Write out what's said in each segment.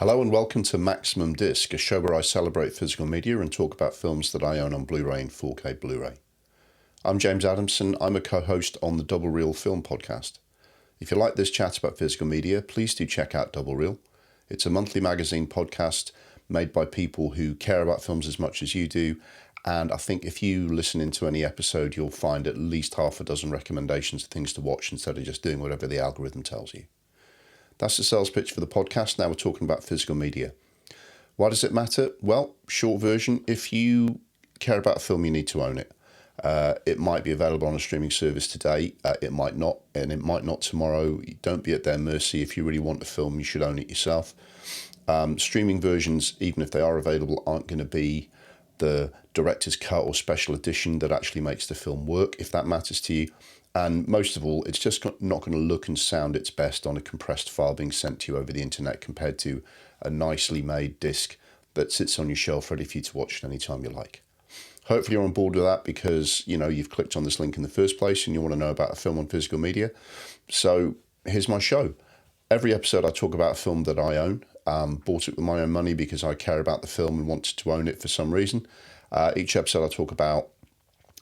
Hello and welcome to Maximum Disc, a show where I celebrate physical media and talk about films that I own on Blu Ray and 4K Blu Ray. I'm James Adamson. I'm a co-host on the Double Reel Film Podcast. If you like this chat about physical media, please do check out Double Reel. It's a monthly magazine podcast made by people who care about films as much as you do, and I think if you listen into any episode, you'll find at least half a dozen recommendations of things to watch instead of just doing whatever the algorithm tells you. That's the sales pitch for the podcast. Now we're talking about physical media. Why does it matter? Well, short version, if you care about a film, you need to own it. It might be available on a streaming service today. It might not, and it might not tomorrow. Don't be at their mercy. If you really want a film, you should own it yourself. Streaming versions, even if they are available, aren't going to be the director's cut or special edition that actually makes the film work, if that matters to you. And most of all, it's just not going to look and sound its best on a compressed file being sent to you over the internet compared to a nicely made disc that sits on your shelf ready for you to watch at any time you like. Hopefully you're on board with that because, you've clicked on this link in the first place and you want to know about a film on physical media. So here's my show. Every episode I talk about a film that I own. Bought it with my own money because I care about the film and wanted to own it for some reason. Each episode I talk about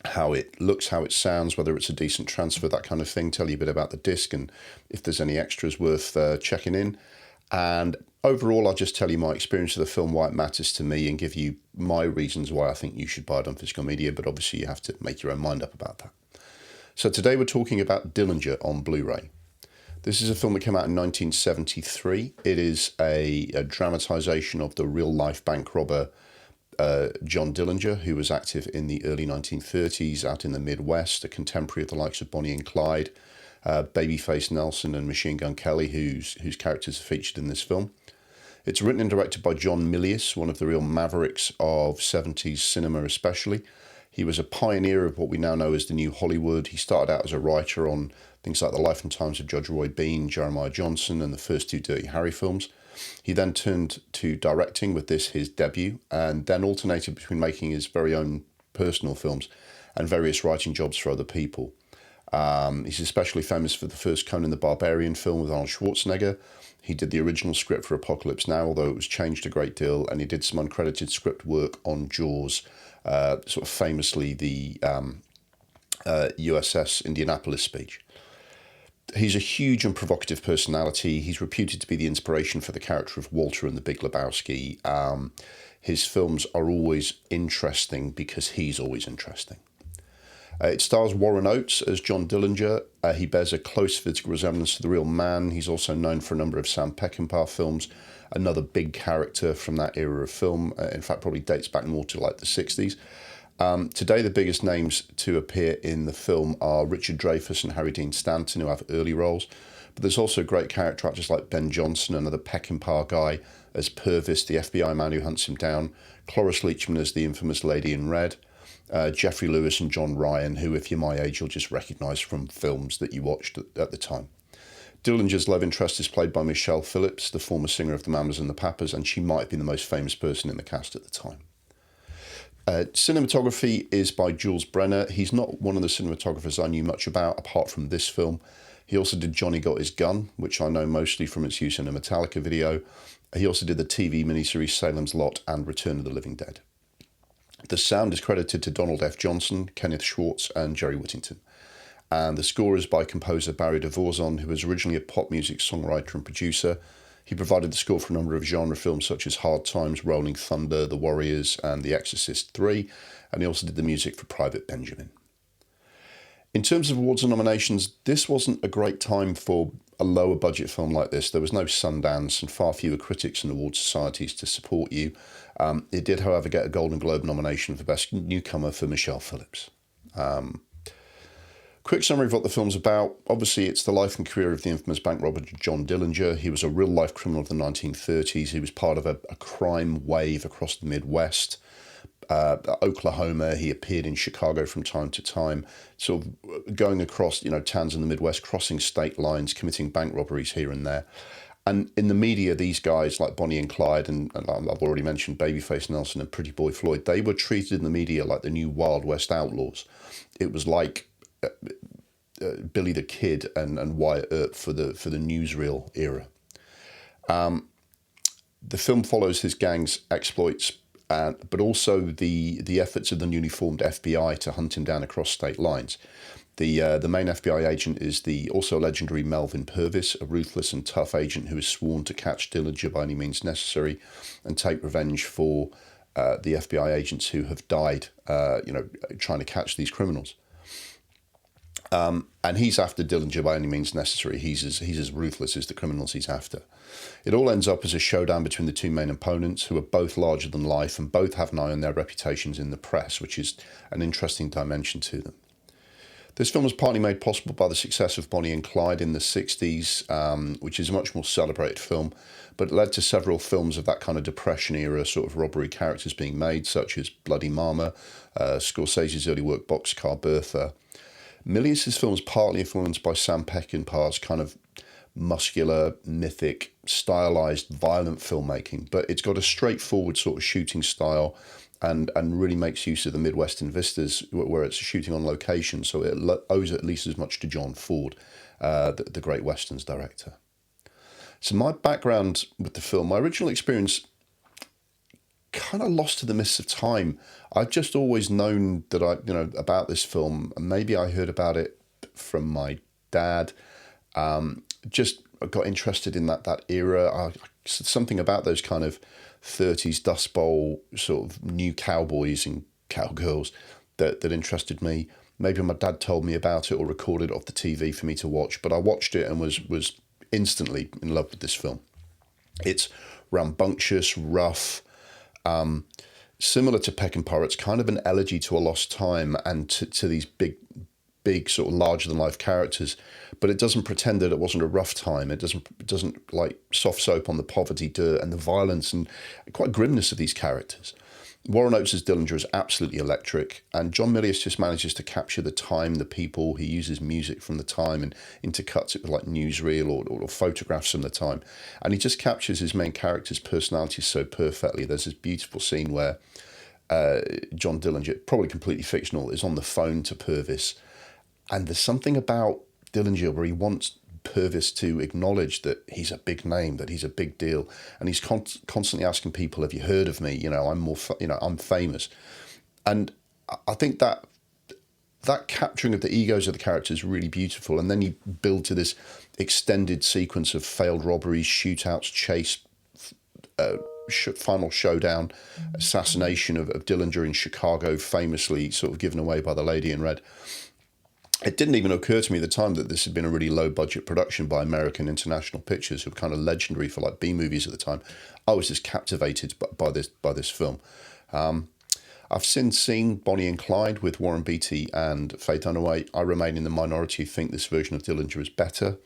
how it looks, how it sounds, whether it's a decent transfer, that kind of thing, tell you a bit about the disc and if there's any extras worth checking in. And overall, I'll just tell you my experience of the film, why it matters to me, and give you my reasons why I think you should buy it on physical media, but obviously you have to make your own mind up about that. So today we're talking about Dillinger on Blu Ray. This is a film that came out in 1973. It is a dramatisation of the real-life bank robber John Dillinger, who was active in the early 1930s out in the Midwest, a contemporary of the likes of Bonnie and Clyde, Babyface Nelson and Machine Gun Kelly, whose characters are featured in this film. It's written and directed by John Milius, one of the real mavericks of 70s cinema especially. He was a pioneer of what we now know as the New Hollywood. He started out as a writer on things like The Life and Times of Judge Roy Bean, Jeremiah Johnson, and the first two Dirty Harry films. He then turned to directing with this, his debut, and then alternated between making his very own personal films and various writing jobs for other people. He's especially famous for the first Conan the Barbarian film with Arnold Schwarzenegger. He did the original script for Apocalypse Now, although it was changed a great deal, and he did some uncredited script work on Jaws, sort of famously the USS Indianapolis speech. He's a huge and provocative personality. He's reputed to be the inspiration for the character of Walter in The Big Lebowski. His films are always interesting because he's always interesting. It stars Warren Oates as John Dillinger. He bears a close physical resemblance to the real man. He's also known for a number of Sam Peckinpah films, another big character from that era of film. In fact, probably dates back more to like the 60s. Today, the biggest names to appear in the film are Richard Dreyfuss and Harry Dean Stanton, who have early roles. But there's also great character actors like Ben Johnson, another Peckinpah guy, as Purvis, the FBI man who hunts him down, Cloris Leachman as the infamous Lady in Red, Geoffrey Lewis and John Ryan, who, if you're my age, you'll just recognise from films that you watched at the time. Dillinger's love interest is played by Michelle Phillips, the former singer of the Mamas and the Papas, and she might be the most famous person in the cast at the time. Cinematography is by Jules Brenner. He's not one of the cinematographers I knew much about, apart from this film. He also did Johnny Got His Gun, which I know mostly from its use in a Metallica video. He also did the TV miniseries Salem's Lot and Return of the Living Dead. The sound is credited to Donald F. Johnson, Kenneth Schwartz, and Jerry Whittington. And the score is by composer Barry DeVorzon, who was originally a pop music songwriter and producer. He provided the score for a number of genre films such as Hard Times, Rolling Thunder, The Warriors, and The Exorcist 3, and he also did the music for Private Benjamin. In terms of awards and nominations, this wasn't a great time for a lower budget film like this. There was no Sundance and far fewer critics and award societies to support you. It did, however, get a Golden Globe nomination for Best Newcomer for Michelle Phillips. Quick summary of what the film's about. Obviously, it's the life and career of the infamous bank robber John Dillinger. He was a real-life criminal of the 1930s. He was part of a crime wave across the Midwest. Oklahoma, he appeared in Chicago from time to time, sort of going across, towns in the Midwest, crossing state lines, committing bank robberies here and there. And in the media, these guys like Bonnie and Clyde, and I've already mentioned Babyface Nelson and Pretty Boy Floyd, they were treated in the media like the new Wild West outlaws. It was like Billy the Kid and Wyatt Earp for the newsreel era. The film follows his gang's exploits, but also the efforts of the newly formed FBI to hunt him down across state lines. The main FBI agent is the also legendary Melvin Purvis, a ruthless and tough agent who is sworn to catch Dillinger by any means necessary and take revenge for the FBI agents who have died, trying to catch these criminals. And he's after Dillinger by any means necessary. He's as ruthless as the criminals he's after. It all ends up as a showdown between the two main opponents, who are both larger than life and both have an eye on their reputations in the press, which is an interesting dimension to them. This film was partly made possible by the success of Bonnie and Clyde in the 60s, which is a much more celebrated film, but it led to several films of that kind of Depression-era sort of robbery characters being made, such as Bloody Mama, Scorsese's early work Boxcar Bertha. Milius' film is partly influenced by Sam Peckinpah's kind of muscular, mythic, stylized, violent filmmaking, but it's got a straightforward sort of shooting style and really makes use of the Midwestern vistas where it's shooting on location, so it owes at least as much to John Ford, the great Westerns director. So my background with the film, my original experience kind of lost to the mists of time. I've just always known that about this film, and maybe I heard about it from my dad. Just got interested in that era. Something about those kind of 30s Dust Bowl sort of new cowboys and cowgirls that interested me. Maybe my dad told me about it or recorded it off the TV for me to watch, but I watched it and was instantly in love with this film. It's rambunctious, rough, similar to Peckinpah. It's kind of an elegy to a lost time and to these big sort of larger than life characters, but it doesn't pretend that it wasn't a rough time. It doesn't like soft soap on the poverty dirt and the violence and quite grimness of these characters. Warren Oates' Dillinger is absolutely electric, and John Milius just manages to capture the time, the people. He uses music from the time and intercuts it with like newsreel or photographs from the time, and he just captures his main character's personalities so perfectly. There's this beautiful scene where John Dillinger, probably completely fictional, is on the phone to Purvis. And there's something about Dillinger where he wants Purvis to acknowledge that he's a big name, that he's a big deal, and he's constantly asking people, "Have you heard of me? I'm famous." And I think that capturing of the egos of the characters is really beautiful. And then you build to this extended sequence of failed robberies, shootouts, chase, final showdown, assassination of Dillinger in Chicago, famously sort of given away by the lady in red. It didn't even occur to me at the time that this had been a really low-budget production by American International Pictures, who were kind of legendary for like B-movies at the time. I was just captivated by this film. I've since seen Bonnie and Clyde with Warren Beatty and Faye Dunaway. I remain in the minority who think this version of Dillinger is better.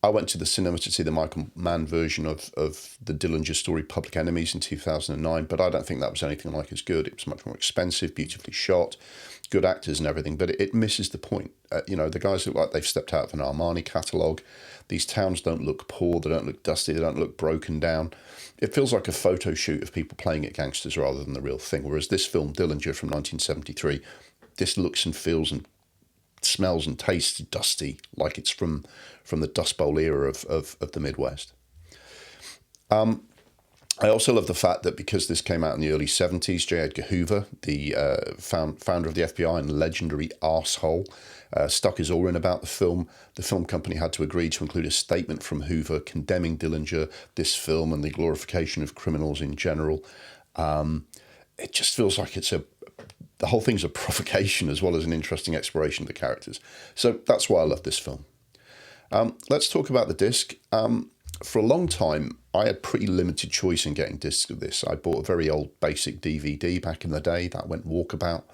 I went to the cinema to see the Michael Mann version of the Dillinger story Public Enemies in 2009, but I don't think that was anything like as good. It was much more expensive, beautifully shot, good actors and everything, but it misses the point. The guys look like they've stepped out of an Armani catalogue. These towns don't look poor, they don't look dusty, they don't look broken down. It feels like a photo shoot of people playing at gangsters rather than the real thing, whereas this film, Dillinger from 1973, this looks and feels and smells and tastes dusty, like it's from the Dust Bowl era of the Midwest. I also love the fact that because this came out in the early 70s, J. Edgar Hoover, the founder of the FBI and legendary arsehole, stuck his oar in about the film. The film company had to agree to include a statement from Hoover condemning Dillinger, this film, and the glorification of criminals in general. It just feels like the whole thing's a provocation as well as an interesting exploration of the characters. So that's why I love this film. Let's talk about the disc. For a long time, I had pretty limited choice in getting discs of this. I bought a very old basic DVD back in the day that went walkabout.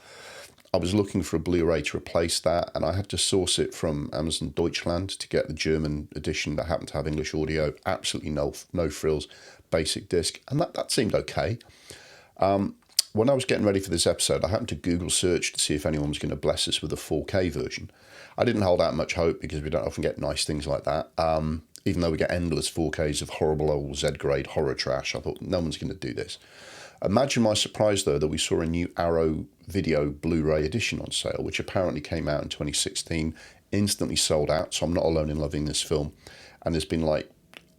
I was looking for a Blu Ray to replace that, and I had to source it from Amazon Deutschland to get the German edition that happened to have English audio. Absolutely no frills, basic disc, and that seemed okay. When I was getting ready for this episode, I happened to Google search to see if anyone was going to bless us with a 4K version. I didn't hold out much hope because we don't often get nice things like that. Even though we get endless 4Ks of horrible old Z-grade horror trash, I thought no one's going to do this. Imagine my surprise, though, that we saw a new Arrow Video Blu Ray edition on sale, which apparently came out in 2016, instantly sold out, so I'm not alone in loving this film. And there's been like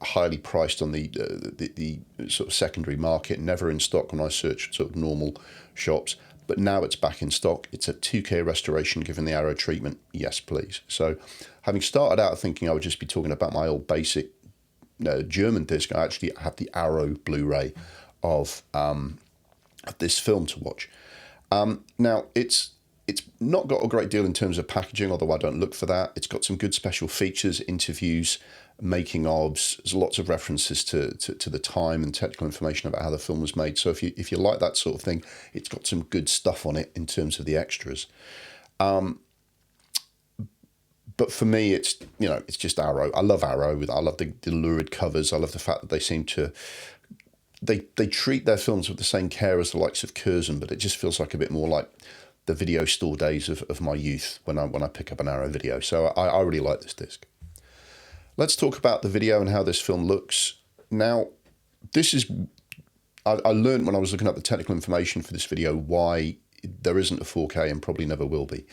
highly priced on the sort of secondary market, never in stock when I searched sort of normal shops. But now it's back in stock. It's a 2K restoration given the Arrow treatment. Yes, please. So having started out thinking I would just be talking about my old basic German disc, I actually have the Arrow Blu Ray of this film to watch. Now, it's not got a great deal in terms of packaging, although I don't look for that. It's got some good special features, interviews, making ofs. There's lots of references to the time and technical information about how the film was made. So if you like that sort of thing, it's got some good stuff on it in terms of the extras. But for me, it's just Arrow. I love Arrow. I love the lurid covers. I love the fact that they seem to they treat their films with the same care as the likes of Curzon, but it just feels like a bit more like the video store days of my youth when I pick up an Arrow video. So I really like this disc. Let's talk about the video and how this film looks. Now, this is I learned when I was looking up the technical information for this video why there isn't a 4K and probably never will be.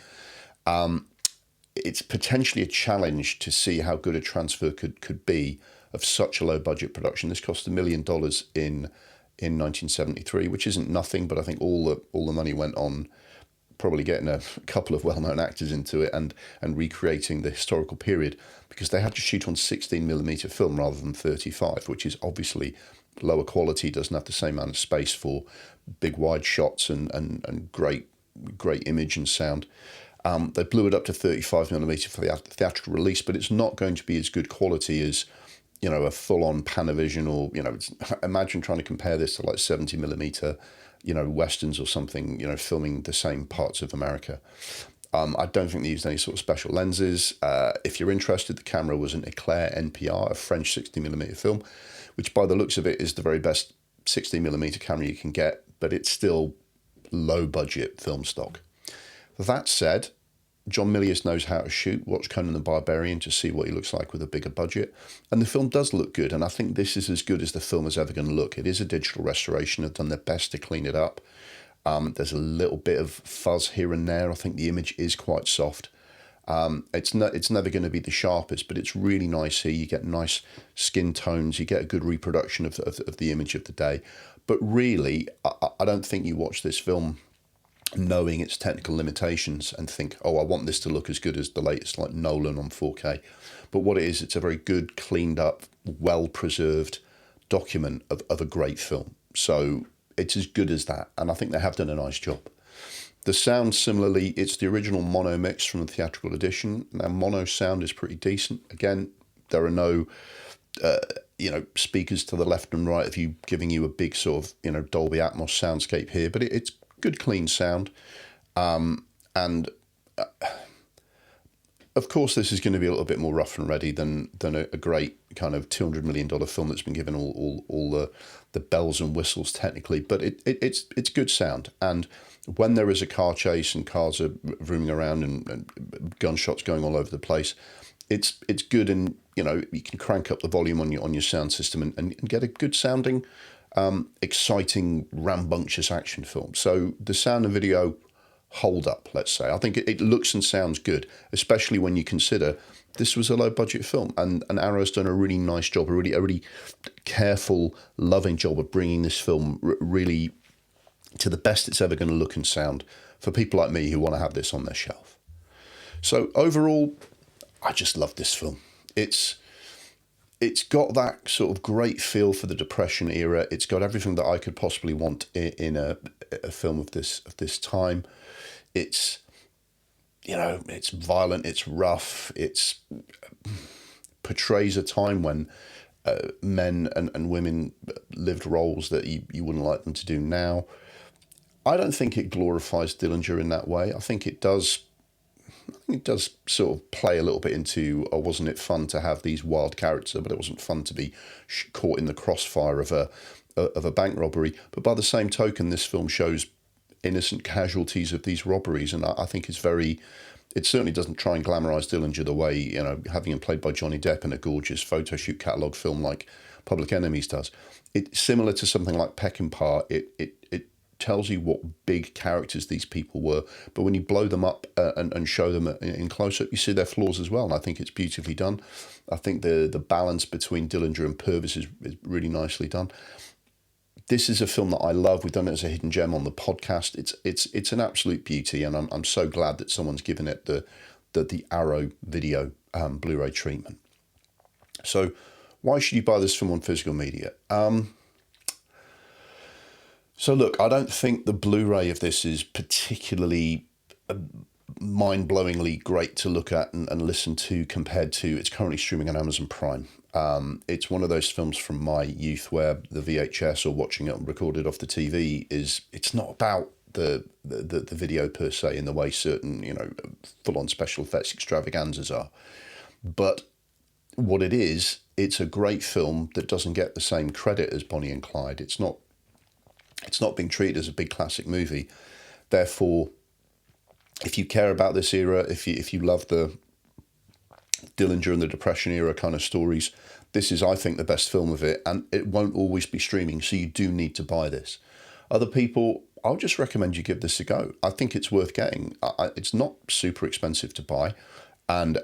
It's potentially a challenge to see how good a transfer could be of such a low budget production. This cost $1 million in 1973, which isn't nothing, but I think all the money went on probably getting a couple of well-known actors into it and recreating the historical period, because they had to shoot on 16mm film rather than 35, which is obviously lower quality, doesn't have the same amount of space for big wide shots and great image and sound. They blew it up to 35mm for the theatrical release, but it's not going to be as good quality as, a full-on Panavision or, imagine trying to compare this to like 70mm, westerns or something, filming the same parts of America. I don't think they used any sort of special lenses. If you're interested, the camera was an Eclair NPR, a French 60mm film, which by the looks of it is the very best 60mm camera you can get, but it's still low-budget film stock. That said, John Milius knows how to shoot. Watch Conan the Barbarian to see what he looks like with a bigger budget. And the film does look good, and I think this is as good as the film is ever going to look. It is a digital restoration. They've done their best to clean it up. There's a little bit of fuzz here and there. I think the image is quite soft. It's never going to be the sharpest, but it's really nice here. You get nice skin tones. You get a good reproduction of the image of the day. But really, I don't think you watch this film knowing its technical limitations and think, oh, I want this to look as good as the latest like Nolan on 4K. But what it is, it's a very good, cleaned up, well-preserved document of a great film. So it's as good as that, and I think they have done a nice job. The sound, similarly, it's the original mono mix from the theatrical edition. Now, mono sound is pretty decent. Again, there are no speakers to the left and right of you giving you a big sort of, Dolby Atmos soundscape here, but it's good, clean sound. And of course, this is going to be a little bit more rough and ready than a great kind of $200 million film that's been given all the bells and whistles technically, but it's good sound. And when there is a car chase and cars are roaming around and gunshots going all over the place, it's good, and you can crank up the volume on your sound system and get a good sounding, exciting, rambunctious action film. So the sound and video hold up, let's say. I think it looks and sounds good, especially when you consider this was a low budget film, and Arrow's done a really nice job, a really careful, loving job of bringing this film really to the best it's ever going to look and sound for people like me who want to have this on their shelf. So overall, I just love this film. It's got that sort of great feel for the Depression era. It's got everything that I could possibly want in a film of this time. It's it's violent, it's rough, it's portrays a time when men and women lived roles that you wouldn't like them to do now. I don't think it glorifies Dillinger in that way. I think it does sort of play a little bit into, oh, wasn't it fun to have these wild characters, but it wasn't fun to be caught in the crossfire of a bank robbery. But by the same token, this film shows innocent casualties of these robberies, and I think it certainly doesn't try and glamorise Dillinger the way, having him played by Johnny Depp in a gorgeous photo shoot catalogue film like Public Enemies does. It's similar to something like Peckinpah. It tells you what big characters these people were. But when you blow them up and show them in close-up, you see their flaws as well. And I think it's beautifully done. I think the balance between Dillinger and Purvis is really nicely done. This is a film that I love. We've done it as a hidden gem on the podcast. It's an absolute beauty, and I'm so glad that someone's given it the Arrow video Blu Ray treatment. So why should you buy this film on physical media? So look, I don't think the Blu-ray of this is particularly mind-blowingly great to look at and listen to compared to it's currently streaming on Amazon Prime. It's one of those films from my youth where the VHS or watching it recorded off the TV it's not about the video per se in the way certain, full-on special effects extravaganzas are. But what it is, it's a great film that doesn't get the same credit as Bonnie and Clyde. It's not being treated as a big classic movie. Therefore, if you care about this era, if you love the Dillinger and the Depression era kind of stories, this is, I think, the best film of it, and it won't always be streaming, so you do need to buy this. Other people, I'll just recommend you give this a go. I think it's worth getting. It's not super expensive to buy, and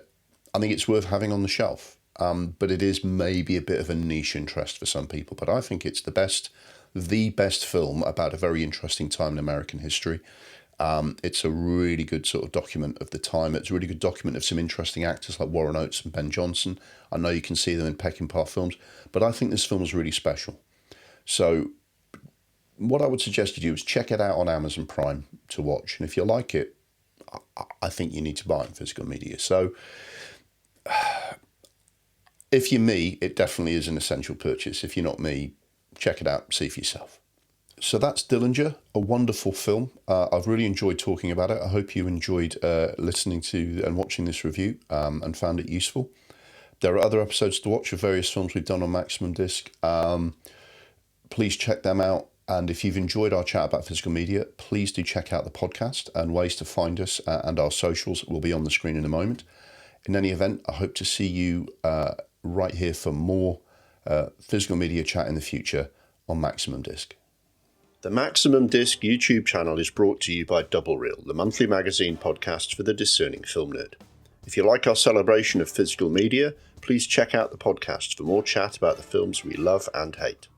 I think it's worth having on the shelf. But it is maybe a bit of a niche interest for some people, but I think it's the best film about a very interesting time in American history. It's a really good sort of document of the time. It's a really good document of some interesting actors like Warren Oates and Ben Johnson. I know you can see them in Peckinpah films, but I think this film is really special. So what I would suggest you do is check it out on Amazon Prime to watch. And if you like it, I think you need to buy it in physical media. So if you're me, it definitely is an essential purchase. If you're not me, check it out, see for yourself. So that's Dillinger, a wonderful film. I've really enjoyed talking about it. I hope you enjoyed listening to and watching this review and found it useful. There are other episodes to watch of various films we've done on Maximum Disc. Please check them out. And if you've enjoyed our chat about physical media, please do check out the podcast, and ways to find us and our socials will be on the screen in a moment. In any event, I hope to see you right here for more physical media chat in the future on Maximum Disc. The Maximum Disc YouTube channel is brought to you by Double Reel, the monthly magazine podcast for the discerning film nerd. If you like our celebration of physical media, please check out the podcast for more chat about the films we love and hate.